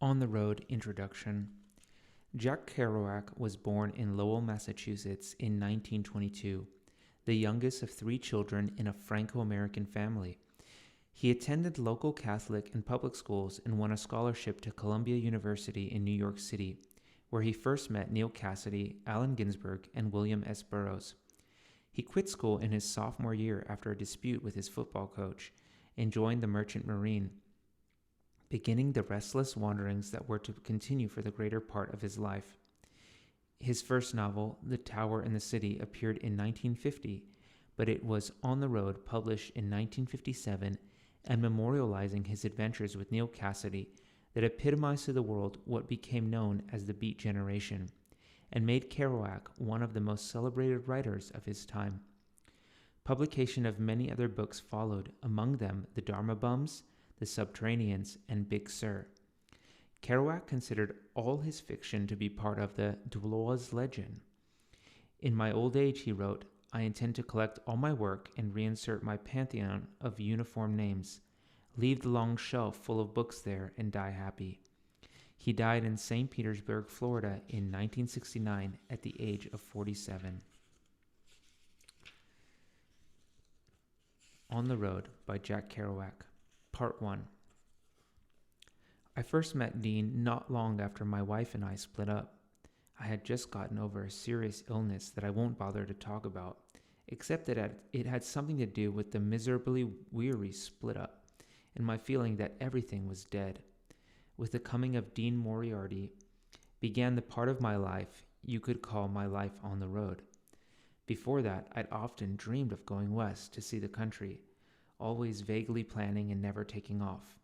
On the Road Introduction. Jack Kerouac was born in Lowell, Massachusetts in 1922, the youngest of three children in a Franco-American family. He attended local Catholic and public schools and won a scholarship to Columbia University in New York City, where he first met Neal Cassady, Allen Ginsberg, and William S. Burroughs. He quit school in his sophomore year after a dispute with his football coach and joined the Merchant Marine, beginning the restless wanderings that were to continue for the greater part of his life. His first novel, The Tower and the City, appeared in 1950, but it was On the Road, published in 1957, and memorializing his adventures with Neal Cassady, that epitomized to the world what became known as the Beat Generation, and made Kerouac one of the most celebrated writers of his time. Publication of many other books followed, among them The Dharma Bums, The Subterraneans, and Big Sur. Kerouac considered all his fiction to be part of the Dolois legend. In my old age, he wrote, I intend to collect all my work and reinsert my pantheon of uniform names, leave the long shelf full of books there, and die happy. He died in St. Petersburg, Florida in 1969 at the age of 47. On the Road by Jack Kerouac. Part 1. I first met Dean not long after my wife and I split up. I had just gotten over a serious illness that I won't bother to talk about, except that it had something to do with the miserably weary split up and my feeling that everything was dead. With the coming of Dean Moriarty began the part of my life you could call my life on the road. Before that, I'd often dreamed of going west to see the country, always vaguely planning and never taking off.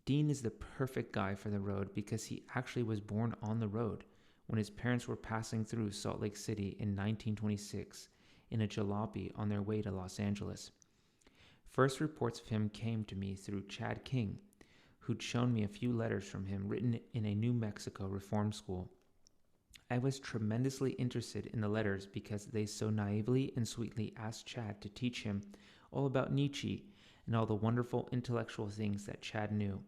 Dean is the perfect guy for the road because he actually was born on the road when his parents were passing through Salt Lake City in 1926 in a jalopy on their way to Los Angeles. First reports of him came to me through Chad King, who'd shown me a few letters from him written in a New Mexico reform school. I was tremendously interested in the letters because they so naively and sweetly asked Chad to teach him all about Nietzsche and all the wonderful intellectual things that Chad knew.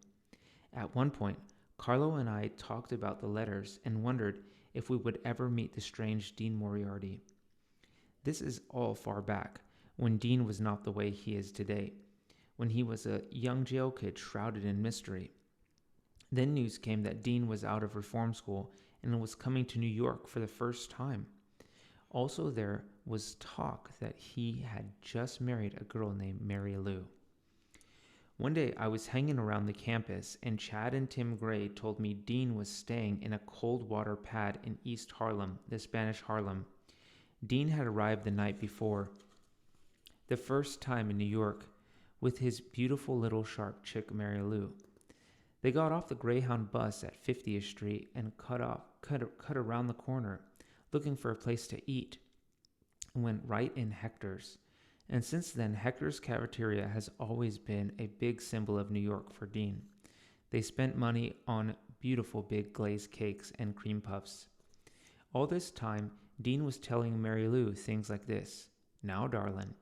At one point, Carlo and I talked about the letters and wondered if we would ever meet the strange Dean Moriarty. This is all far back, when Dean was not the way he is today, when he was a young jail kid shrouded in mystery. Then news came that Dean was out of reform school and was coming to New York for the first time. Also, there was talk that he had just married a girl named Mary Lou. One day, I was hanging around the campus, and Chad and Tim Gray told me Dean was staying in a cold water pad in East Harlem, the Spanish Harlem. Dean had arrived the night before, the first time in New York, with his beautiful little sharp chick Mary Lou. They got off the Greyhound bus at 50th Street and cut around the corner, looking for a place to eat, and went right in Hector's. And since then, Hector's Cafeteria has always been a big symbol of New York for Dean. They spent money on beautiful big glazed cakes and cream puffs. All this time, Dean was telling Mary Lou things like this. Now, darling,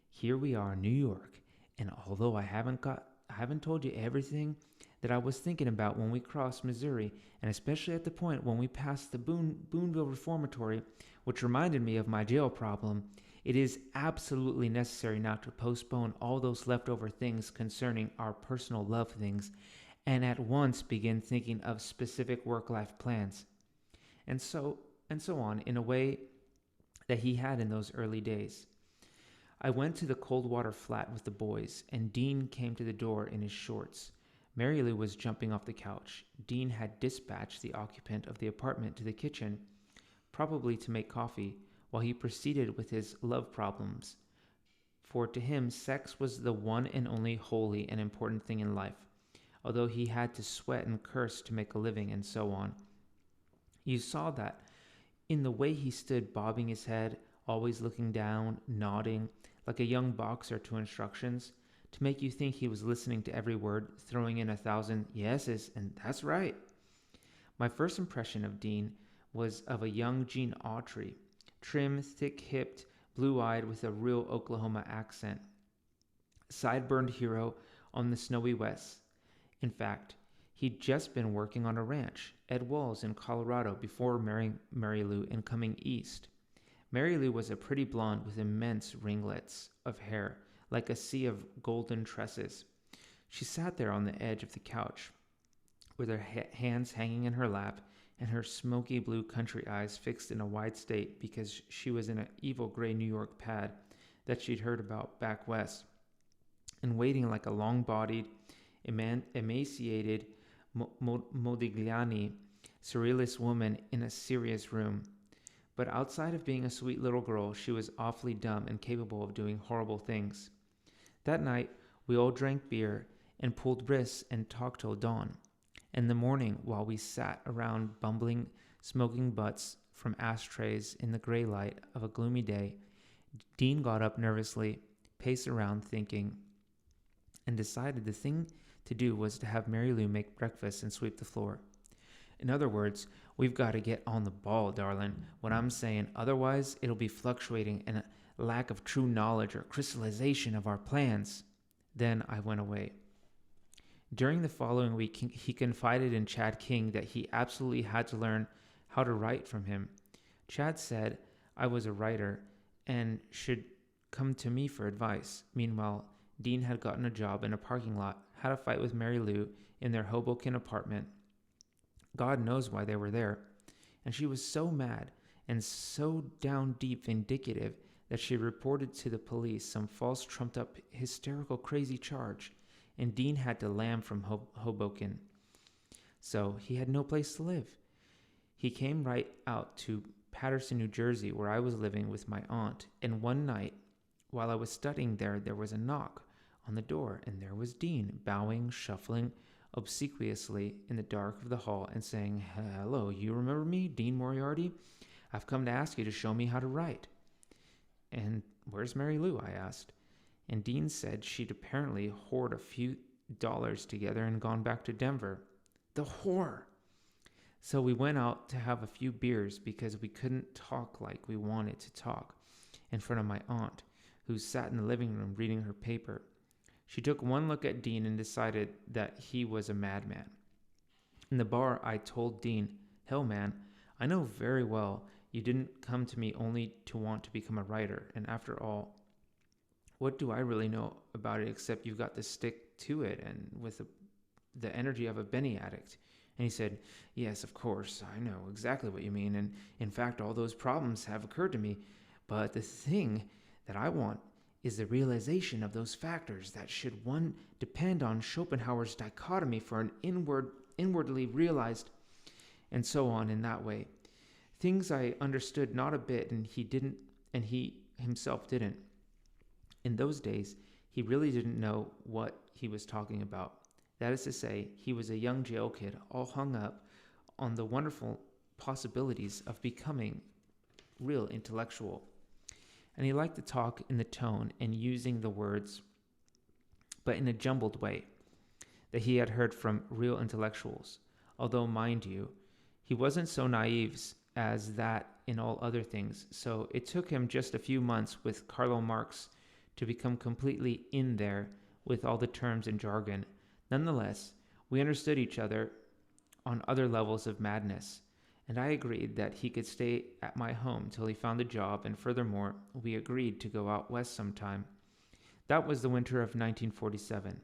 here we are in New York, and although I haven't told you everything that I was thinking about when we crossed Missouri, and especially at the point when we passed the Boonville Reformatory, which reminded me of my jail problem, it is absolutely necessary now to postpone all those leftover things concerning our personal love things and at once begin thinking of specific work-life plans. And so on, in a way that he had in those early days. I went to the Coldwater flat with the boys, and Dean came to the door in his shorts. Mary Lou was jumping off the couch. Dean had dispatched the occupant of the apartment to the kitchen, probably to make coffee, while he proceeded with his love problems. For to him, sex was the one and only holy and important thing in life, although he had to sweat and curse to make a living and so on. You saw that in the way he stood bobbing his head, always looking down, nodding, like a young boxer to instructions, to make you think he was listening to every word, throwing in 1,000 yeses and that's right. My first impression of Dean was of a young Gene Autry, trim, thick-hipped, blue-eyed with a real Oklahoma accent. Sideburns hero on the snowy west. In fact, He'd just been working on a ranch, Ed Walls in Colorado, before marrying Mary Lou and coming east. Mary Lou was a pretty blonde with immense ringlets of hair, like a sea of golden tresses. She sat there on the edge of the couch, with her hands hanging in her lap and her smoky blue country eyes fixed in a wide state because she was in an evil gray New York pad that she'd heard about back west, and waiting like a long-bodied, emaciated Modigliani surrealist woman in a serious room. But outside of being a sweet little girl, she was awfully dumb and capable of doing horrible things. That night, we all drank beer and pulled bris and talked till dawn. In the morning, while we sat around bumbling, smoking butts from ashtrays in the gray light of a gloomy day, Dean got up nervously, paced around thinking, and decided the thing to do was to have Mary Lou make breakfast and sweep the floor. In other words, we've got to get on the ball, darling. What I'm saying, otherwise it'll be fluctuating and a lack of true knowledge or crystallization of our plans. Then I went away. During the following week, he confided in Chad King that he absolutely had to learn how to write from him. Chad said I was a writer and should come to me for advice. Meanwhile, Dean had gotten a job in a parking lot, had a fight with Mary Lou in their Hoboken apartment. God knows why they were there. And she was so mad and so down deep vindictive that she reported to the police some false trumped up hysterical crazy charge, and Dean had to lamb from Hoboken. So he had no place to live. He came right out to Paterson, New Jersey, where I was living with my aunt, and one night, while I was studying there was a knock on the door, and there was Dean, bowing, shuffling obsequiously in the dark of the hall and saying, "Hello, you remember me, Dean Moriarty? I've come to ask you to show me how to write." "And where's Mary Lou?" I asked. And Dean said she'd apparently hoard a few dollars together and gone back to Denver. The whore! So we went out to have a few beers because we couldn't talk like we wanted to talk in front of my aunt, who sat in the living room reading her paper. She took one look at Dean and decided that he was a madman. In the bar, I told Dean, "Hell, man, I know very well you didn't come to me only to want to become a writer, and after all, what do I really know about it except you've got to stick to it and with the energy of a Benny addict?" And he said, "Yes, of course, I know exactly what you mean, and in fact, all those problems have occurred to me, but the thing that I want is the realization of those factors that should one depend on Schopenhauer's dichotomy for an inwardly realized," and so on in that way. Things I understood not a bit, and he himself didn't. In those days, he really didn't know what he was talking about. That is to say, he was a young jail kid, all hung up on the wonderful possibilities of becoming real intellectual. And he liked to talk in the tone and using the words, but in a jumbled way, that he had heard from real intellectuals. Although, mind you, he wasn't so naive as that in all other things, so it took him just a few months with Carlo Marx to become completely in there with all the terms and jargon. Nonetheless, we understood each other on other levels of madness, and I agreed that he could stay at my home till he found a job, and furthermore, we agreed to go out west sometime. That was the winter of 1947.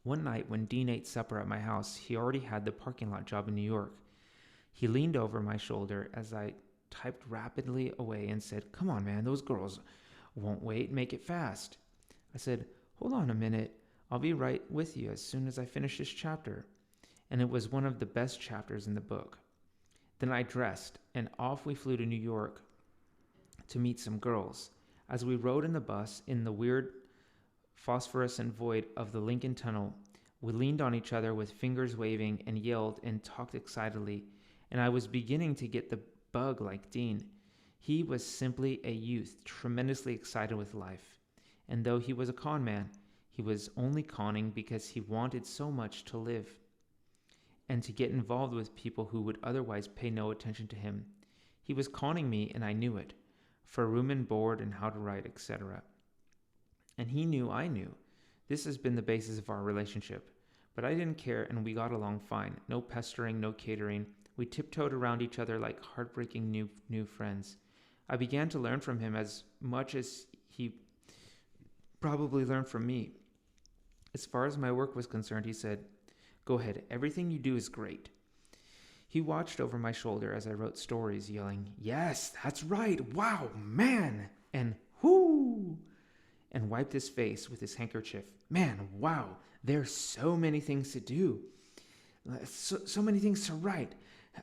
One night when Dean ate supper at my house, he already had the parking lot job in New York. He leaned over my shoulder as I typed rapidly away and said, "Come on, man, those girls won't wait. Make it fast." I said, "Hold on a minute. I'll be right with you as soon as I finish this chapter." And it was one of the best chapters in the book. Then I dressed, and off we flew to New York to meet some girls. As we rode in the bus in the weird phosphorescent void of the Lincoln Tunnel, we leaned on each other with fingers waving and yelled and talked excitedly, and I was beginning to get the bug like Dean. He was simply a youth, tremendously excited with life. And though he was a con man, he was only conning because he wanted so much to live and to get involved with people who would otherwise pay no attention to him. He was conning me, and I knew it, for room and board and how to write, etc. And he knew I knew. This has been the basis of our relationship. But I didn't care, and we got along fine. No pestering, no catering. We tiptoed around each other like heartbreaking new friends. I began to learn from him as much as he probably learned from me. As far as my work was concerned, he said, "Go ahead, everything you do is great." He watched over my shoulder as I wrote stories, yelling, "Yes, that's right, wow, man," and "Whoo," and wiped his face with his handkerchief. "Man, wow, there's so many things to do, so many things to write.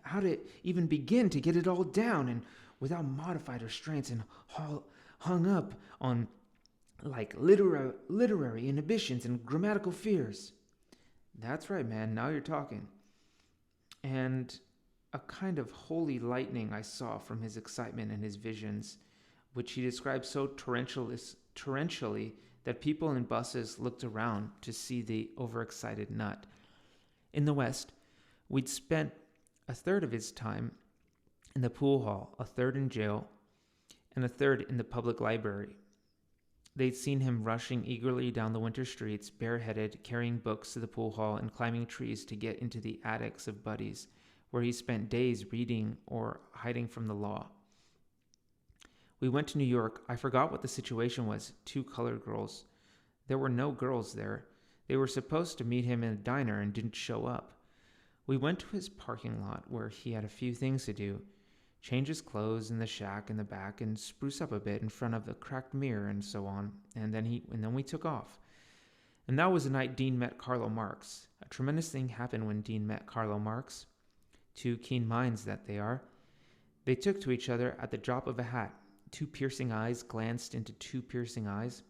How to even begin to get it all down and without modified restraints and hung up on like literary inhibitions and grammatical fears." "That's right, man, now you're talking." And a kind of holy lightning I saw from his excitement and his visions, which he described so torrentially that people in buses looked around to see the overexcited nut. In the West, we'd spent a third of his time in the pool hall, a third in jail, and a third in the public library. They'd seen him rushing eagerly down the winter streets, bareheaded, carrying books to the pool hall and climbing trees to get into the attics of buddies, where he spent days reading or hiding from the law. We went to New York. I forgot what the situation was. 2 colored girls. There were no girls there. They were supposed to meet him in a diner and didn't show up. We went to his parking lot where he had a few things to do. Change his clothes in the shack in the back and spruce up a bit in front of the cracked mirror and so on. And then we took off. And that was the night Dean met Carlo Marx. A tremendous thing happened when Dean met Carlo Marx. 2 keen minds that they are. They took to each other at the drop of a hat. 2 piercing eyes glanced into 2 piercing eyes.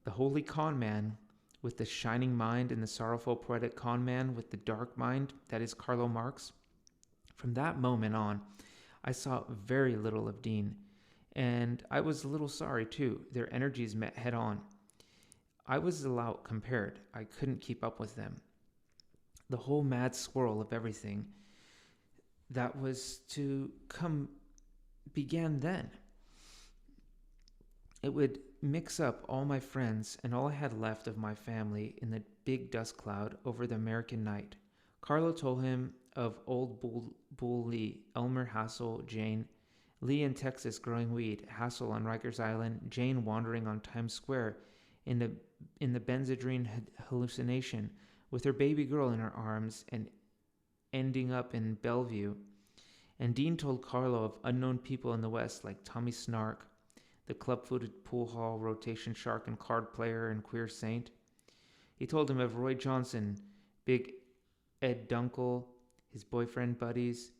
The holy con man with the shining mind and the sorrowful poetic con man with the dark mind, that is Carlo Marx. From that moment on, I saw very little of Dean, and I was a little sorry too. Their energies met head on. I was a lout compared. I couldn't keep up with them. The whole mad swirl of everything that was to come began then. It would mix up all my friends and all I had left of my family in the big dust cloud over the American night. Carlo told him of old Bull Lee, Elmer Hassel, Jane, Lee in Texas growing weed, Hassel on Rikers Island, Jane wandering on Times Square in the Benzedrine hallucination with her baby girl in her arms and ending up in Bellevue. And Dean told Carlo of unknown people in the West like Tommy Snark, the club-footed pool hall rotation shark and card player and queer saint. He told him of Roy Johnson, Big Ed Dunkel, his boyfriend buddies,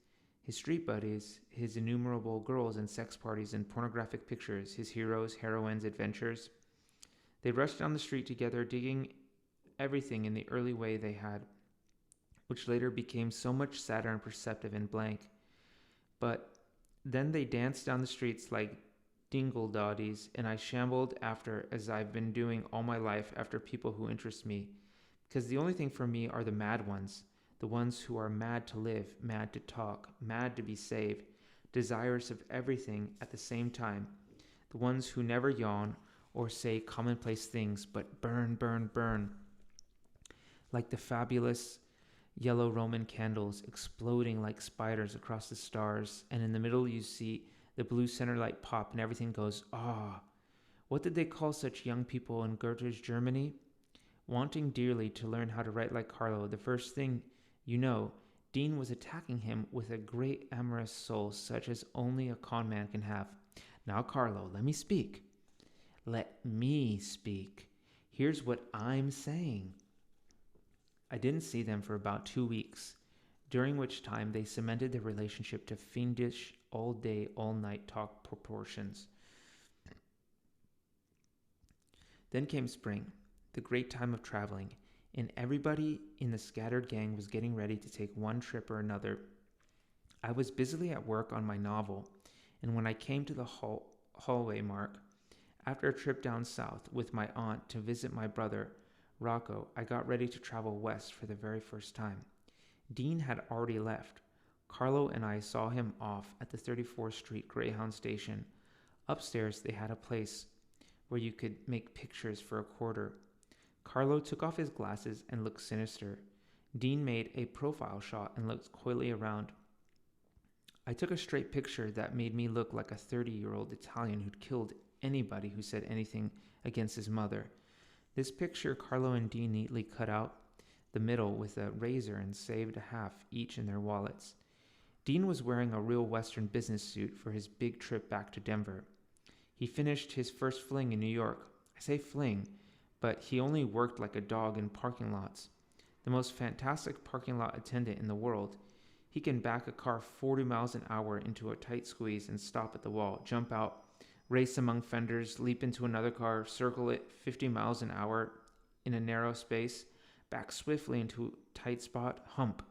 his street buddies, his innumerable girls and sex parties and pornographic pictures, his heroes, heroines, adventures. They rushed down the street together, digging everything in the early way they had, which later became so much sadder and perceptive and blank. But then they danced down the streets like dingle doddies, and I shambled after, as I've been doing all my life, after people who interest me, because the only thing for me are the mad ones, the ones who are mad to live, mad to talk, mad to be saved, desirous of everything at the same time, the ones who never yawn or say commonplace things, but burn, burn, burn, like the fabulous yellow Roman candles exploding like spiders across the stars, and in the middle you see the blue center light pop and everything goes, ah. What did they call such young people in Goethe's Germany? Wanting dearly to learn how to write like Carlo, the first thing you know, Dean was attacking him with a great amorous soul such as only a con man can have. Now, Carlo, let me speak. Let me speak. Here's what I'm saying. I didn't see them for about 2 weeks, during which time they cemented their relationship to fiendish all-day, all-night talk proportions. Then came spring, the great time of traveling, and everybody in the scattered gang was getting ready to take one trip or another. I was busily at work on my novel, and when I came to the hallway mark, after a trip down south with my aunt to visit my brother, Rocco, I got ready to travel west for the very first time. Dean had already left. Carlo and I saw him off at the 34th Street Greyhound station. Upstairs, they had a place where you could make pictures for a quarter. Carlo took off his glasses and looked sinister. Dean made a profile shot and looked coyly around. I took a straight picture that made me look like a 30-year-old Italian who'd killed anybody who said anything against his mother. This picture Carlo and Dean neatly cut out the middle with a razor and saved a half each in their wallets. Dean was wearing a real Western business suit for his big trip back to Denver. He finished his first fling in New York. I say fling, but he only worked like a dog in parking lots. The most fantastic parking lot attendant in the world. He can back a car 40 miles an hour into a tight squeeze and stop at the wall, jump out, race among fenders, leap into another car, circle it 50 miles an hour in a narrow space, back swiftly into a tight spot, hump.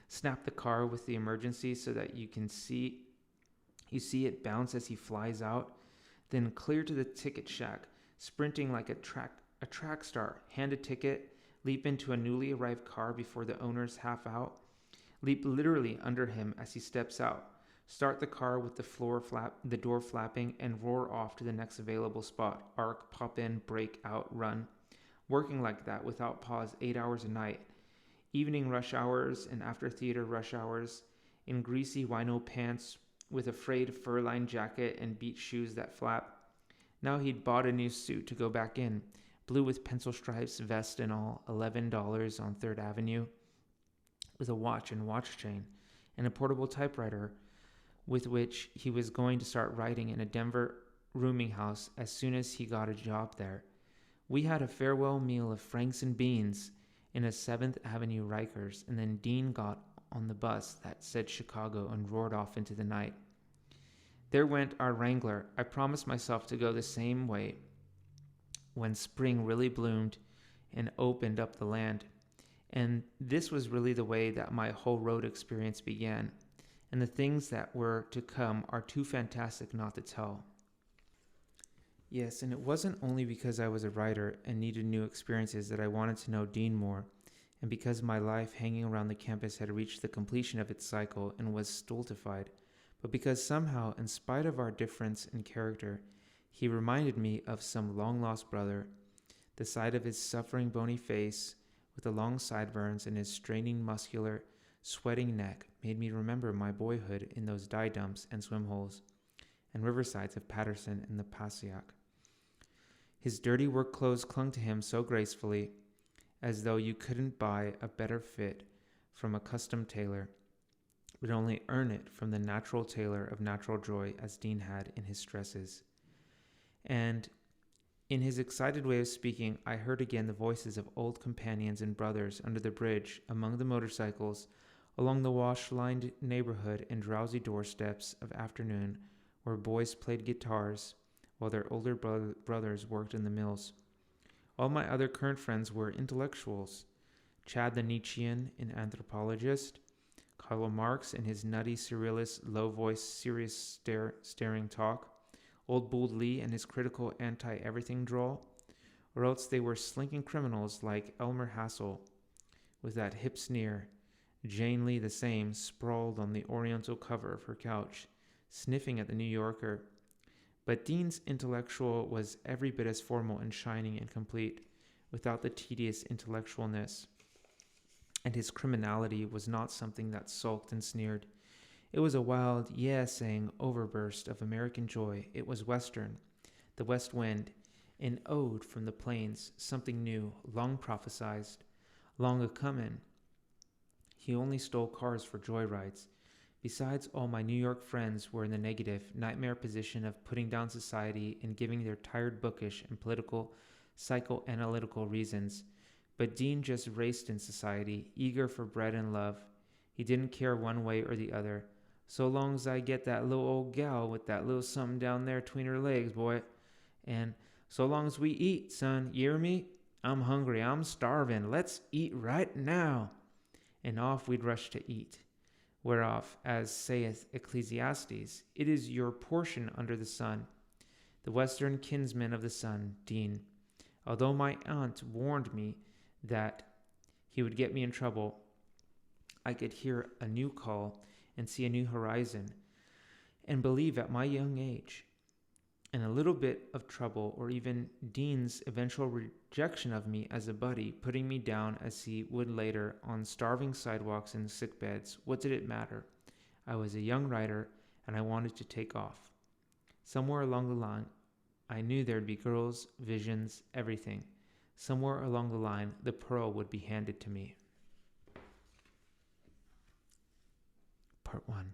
Snap the car with the emergency so that you see it bounce as he flies out, then clear to the ticket shack, sprinting like a track star, hand a ticket, leap into a newly arrived car before the owner's half out, leap literally under him as he steps out, start the car with the door flapping, and roar off to the next available spot, arc, pop in, brake out, run, working like that without pause 8 hours a night, evening rush hours and after theater rush hours, in greasy wino pants with a frayed fur-lined jacket and beach shoes that flap. Now he'd bought a new suit to go back in, blue with pencil stripes, vest and all, $11 on 3rd Avenue, with a watch and watch chain, and a portable typewriter with which he was going to start writing in a Denver rooming house as soon as he got a job there. We had a farewell meal of franks and beans in a 7th Avenue Rikers, and then Dean got on the bus that said Chicago and roared off into the night. There went our Wrangler. I promised myself to go the same way when spring really bloomed and opened up the land. And this was really the way that my whole road experience began. And the things that were to come are too fantastic not to tell. Yes, and it wasn't only because I was a writer and needed new experiences that I wanted to know Dean more, and because my life hanging around the campus had reached the completion of its cycle and was stultified, but because somehow, in spite of our difference in character, he reminded me of some long-lost brother. The sight of his suffering bony face with the long sideburns and his straining muscular, sweating neck made me remember my boyhood in those dye dumps and swim holes and riversides of Patterson and the Passaic. His dirty work clothes clung to him so gracefully, as though you couldn't buy a better fit from a custom tailor, but only earn it from the natural tailor of natural joy, as Dean had in his stresses. And in his excited way of speaking, I heard again the voices of old companions and brothers under the bridge, among the motorcycles, along the wash-lined neighborhood and drowsy doorsteps of afternoon, where boys played guitars while their older brothers worked in the mills. All my other current friends were intellectuals. Chad the Nietzschean, an anthropologist, Carlo Marx in his nutty, surrealist, low-voiced, serious staring talk, Old Bull Lee and his critical anti-everything drawl, or else they were slinking criminals like Elmer Hassel, with that hip sneer, Jane Lee the same, sprawled on the oriental cover of her couch, sniffing at the New Yorker. But Dean's intellectual was every bit as formal and shining and complete, without the tedious intellectualness. And his criminality was not something that sulked and sneered. It was a wild, yeah-saying overburst of American joy. It was Western, the West Wind, an ode from the plains, something new, long prophesied, long a-comin'. He only stole cars for joyrides. Besides, all my New York friends were in the negative, nightmare position of putting down society and giving their tired bookish and political, psychoanalytical reasons. But Dean just raced in society, eager for bread and love. He didn't care one way or the other. So long as I get that little old gal with that little something down there between her legs, boy. And so long as we eat, son, you hear me? I'm hungry, I'm starving, let's eat right now. And off we'd rush to eat. Whereof, as saith Ecclesiastes, it is your portion under the sun. The western kinsman of the sun, Dean. Although my aunt warned me that he would get me in trouble, I could hear a new call and see a new horizon, and believe at my young age and a little bit of trouble, or even Dean's eventual rejection of me as a buddy, putting me down as he would later on starving sidewalks and sick beds, what did it matter? I was a young writer, and I wanted to take off. Somewhere along the line, I knew there'd be girls, visions, everything. Somewhere along the line, the pearl would be handed to me. Part 1.